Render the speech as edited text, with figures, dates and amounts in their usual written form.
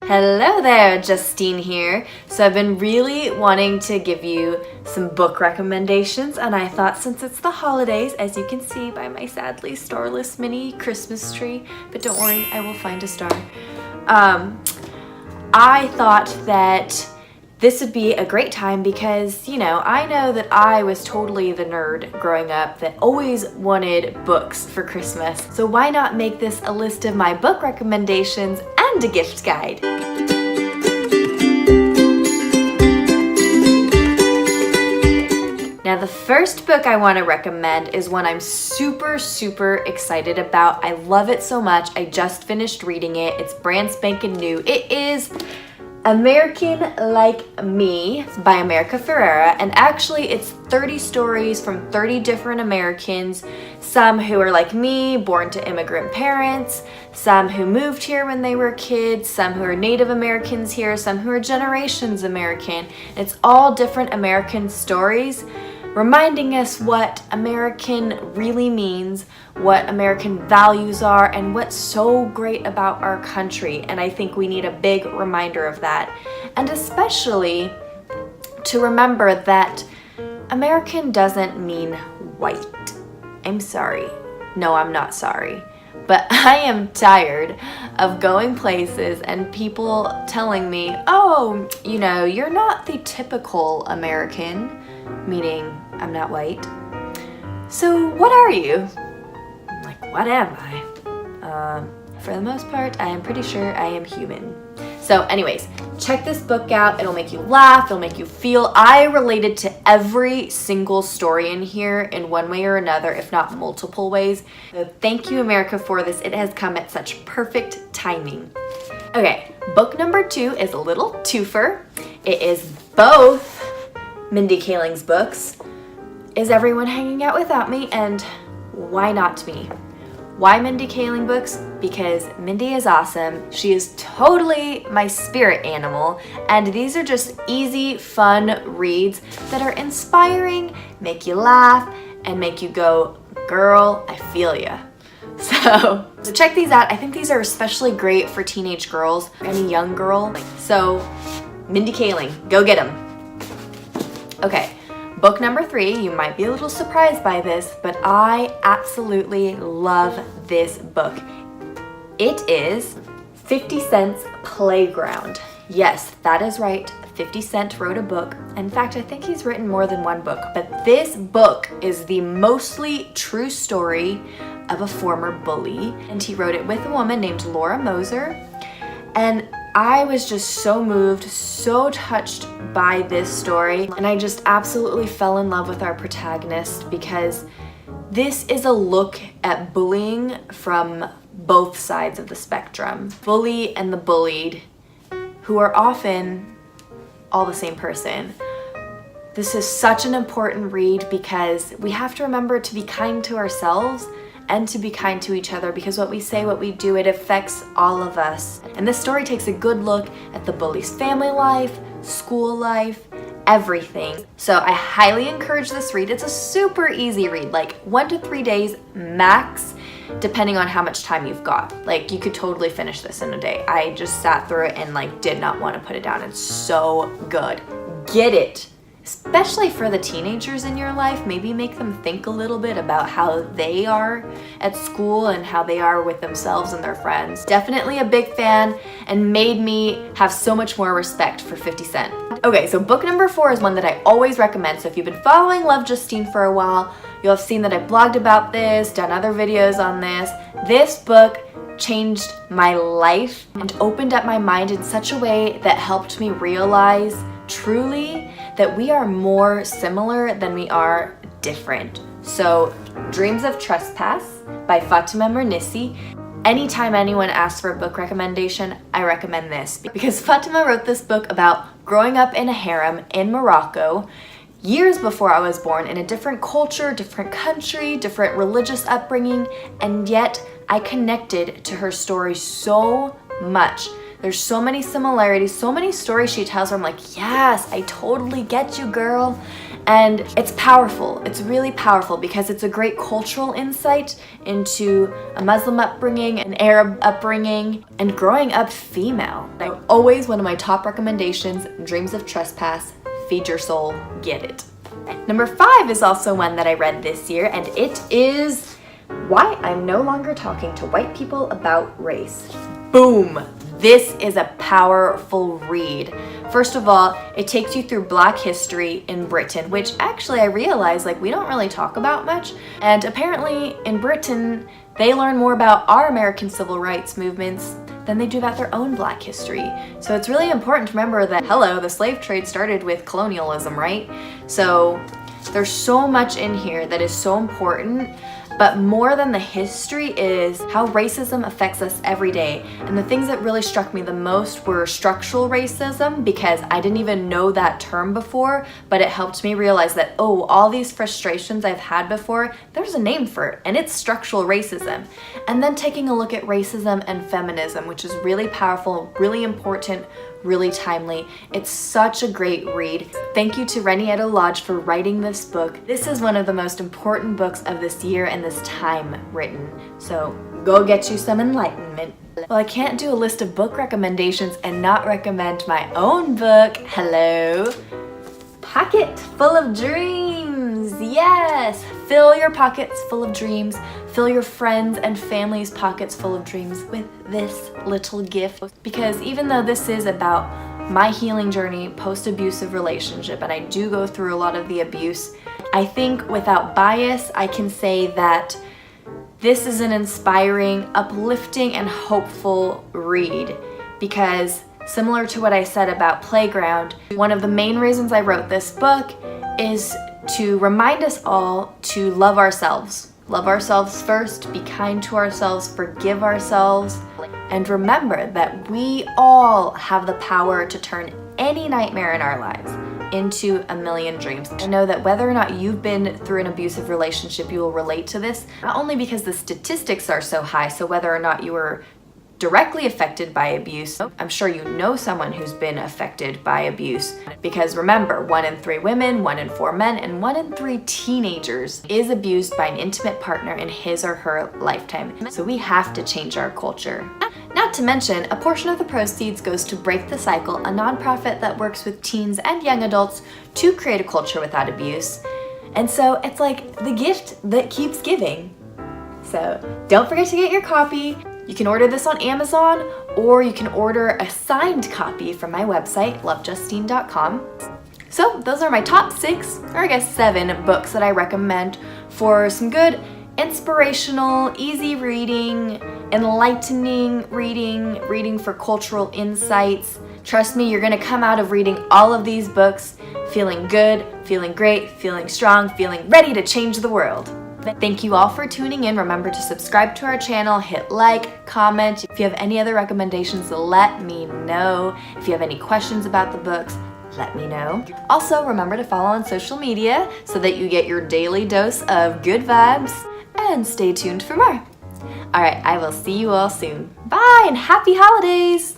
Hello there, Justine here. So I've been really wanting to give you some book recommendations, and I thought since it's the holidays, as you can see by my sadly starless mini Christmas tree, but don't worry, I will find a star. I thought that this would be a great time because, I know that I was totally the nerd growing up that always wanted books for Christmas. So why not make this a list of my book recommendations and a gift guide? Now, the first book I want to recommend is one I'm super excited about. I love it so much. I just finished reading it. It's brand spanking new. It is American Like Me by America Ferrera, and actually it's 30 stories from 30 different Americans, some who are like me, born to immigrant parents, some who moved here when they were kids, some who are Native Americans here, some who are generations American. It's all different American stories, reminding us what American really means, what American values are, and what's so great about our country. And I think we need a big reminder of that. And especially to remember that American doesn't mean white. I'm sorry. No, I'm not sorry. But I am tired of going places and people telling me, oh, you're not the typical American, meaning I'm not white. So what are you? I'm like, what am I? For the most part, I am pretty sure I am human. So anyways, check this book out. It'll make you laugh. It'll make you feel. I related to every single story in here in one way or another, if not multiple ways. So thank you, America, for this. It has come at such perfect timing. Okay, book number 2 is a little twofer. It is both Mindy Kaling's books. Is Everyone Hanging Out Without Me? And Why Not Me? Why Mindy Kaling books? Because Mindy is awesome. She is totally my spirit animal, and these are just easy, fun reads that are inspiring, make you laugh, and make you go, girl, I feel ya. So check these out. I think these are especially great for teenage girls, any young girl. So Mindy Kaling, go get them. Okay, book number 3, you might be a little surprised by this, but I absolutely love this book. It is 50 Cent's Playground. Yes, that is right. 50 Cent wrote a book. In fact, I think he's written more than one book, but this book is the mostly true story of a former bully, and he wrote it with a woman named Laura Moser. And I was just so moved, so touched by this story, and I just absolutely fell in love with our protagonist because this is a look at bullying from both sides of the spectrum. Bully and the bullied, who are often all the same person. This is such an important read because we have to remember to be kind to ourselves and to be kind to each other, because what we say, what we do, it affects all of us. And this story takes a good look at the bully's family life, school life, everything. So I highly encourage this read. It's a super easy read, like 1 to 3 days max, depending on how much time you've got. Like, you could totally finish this in a day. I just sat through it and did not want to put it down. It's so good. Get it. Especially for the teenagers in your life, maybe make them think a little bit about how they are at school and how they are with themselves and their friends. Definitely a big fan, and made me have so much more respect for 50 Cent. Okay, so book number 4 is one that I always recommend. So if you've been following Love Justine for a while, you'll have seen that I've blogged about this, done other videos on this. This book changed my life and opened up my mind in such a way that helped me realize truly that we are more similar than we are different. So Dreams of Trespass by Fatima Mernissi. Anytime anyone asks for a book recommendation, I recommend this because Fatima wrote this book about growing up in a harem in Morocco years before I was born, in a different culture, different country, different religious upbringing, and yet I connected to her story so much There's so many similarities, so many stories she tells where I'm like, yes, I totally get you, girl. And it's powerful. It's really powerful because it's a great cultural insight into a Muslim upbringing, an Arab upbringing, and growing up female. Always one of my top recommendations, Dreams of Trespass, feed your soul, get it. Number 5 is also one that I read this year, and it is Why I'm No Longer Talking to White People About Race. Boom! This is a powerful read. First of all, it takes you through Black history in Britain, which actually I realized we don't really talk about much. And apparently in Britain, they learn more about our American civil rights movements than they do about their own Black history. So it's really important to remember that, hello, the slave trade started with colonialism, right? So there's so much in here that is so important. But more than the history is how racism affects us every day. And the things that really struck me the most were structural racism, because I didn't even know that term before, but it helped me realize that, oh, all these frustrations I've had before, there's a name for it, and it's structural racism. And then taking a look at racism and feminism, which is really powerful, really important, really timely. It's such a great read. Thank you to Renietta Lodge for writing this book. This is one of the most important books of this year and this time written. So go get you some enlightenment. Well, I can't do a list of book recommendations and not recommend my own book. Hello. Pocket full of dreams. Yes. Fill your pockets full of dreams. Fill your friends and family's pockets full of dreams with this little gift. Because even though this is about my healing journey post-abusive relationship, and I do go through a lot of the abuse, I think without bias, I can say that this is an inspiring, uplifting, and hopeful read. Because similar to what I said about Playground, one of the main reasons I wrote this book is to remind us all to love ourselves. Love ourselves first, be kind to ourselves, forgive ourselves, and remember that we all have the power to turn any nightmare in our lives into a million dreams. I know that whether or not you've been through an abusive relationship, you will relate to this, not only because the statistics are so high, so whether or not you were directly affected by abuse, I'm sure you know someone who's been affected by abuse. Because remember, 1 in 3 women, 1 in 4 men, and 1 in 3 teenagers is abused by an intimate partner in his or her lifetime. So we have to change our culture. Not to mention, a portion of the proceeds goes to Break the Cycle, a nonprofit that works with teens and young adults to create a culture without abuse. And so it's like the gift that keeps giving. So don't forget to get your copy. You can order this on Amazon, or you can order a signed copy from my website, lovejustine.com. So those are my top 6, or I guess 7 books that I recommend for some good, inspirational, easy reading, enlightening reading for cultural insights. Trust me, you're gonna come out of reading all of these books feeling good, feeling great, feeling strong, feeling ready to change the world. Thank you all for tuning in. Remember to subscribe to our channel, hit like, comment. If you have any other recommendations, let me know. If you have any questions about the books, let me know. Also, remember to follow on social media so that you get your daily dose of good vibes, and stay tuned for more. All right, I will see you all soon. Bye and happy holidays.